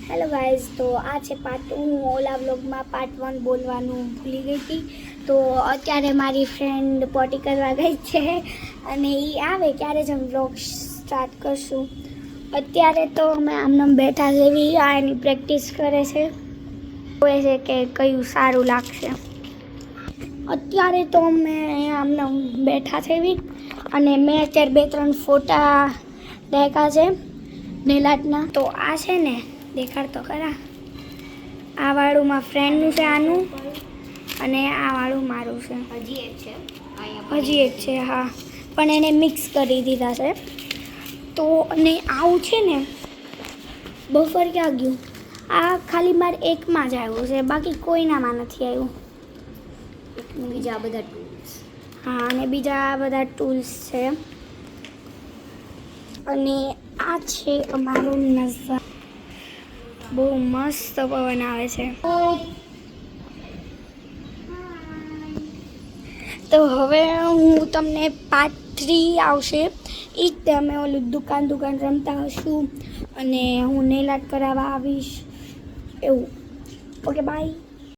Hello guys, તો આ છે પાર્ટ 2। હું ઓલા વ્લોગમાં પાર્ટ 1 બોલવાનું ભૂલી ગઈ હતી। તો અત્યારે મારી ફ્રેન્ડ પોટી કરવા ગઈ છે અને એ આવે ત્યારે જ અમે વ્લોગ સ્ટાર્ટ કરશું। અત્યારે તો અમે આમને બેઠા છે, આ એની પ્રેક્ટિસ કરે છે, જોવે છે કે કયું સારું લાગશે। અત્યારે તો અમે આમને બેઠા છે અને મેં અત્યારે 2-3 ફોટા દેખા છે નેલાટના। તો આ છે ને, દેખાડ તો ખરા, આ વાળું મારા ફ્રેન્ડનું છે આનું, અને આ વાળું મારું છે। હજી એક છે હા, પણ એને મિક્સ કરી દીધા છે। તો અને આવું છે ને, બફર ક્યાં ગયું? આ ખાલી મારે એકમાં જ આવ્યું છે, બાકી કોઈનામાં નથી આવ્યું। બીજા બધા ટૂલ્સ, હા, અને બીજા બધા ટૂલ્સ છે। અને આ છે અમારું નઝારો, બહુ મસ્ત પવન આવે છે। તો હવે હું તમને પાર્ટ 3 આવશે, એ જ અમે ઓલું દુકાન રમતા હશું અને હું નેલ આર્ટ કરાવવા આવીશ એવું। Okay bye.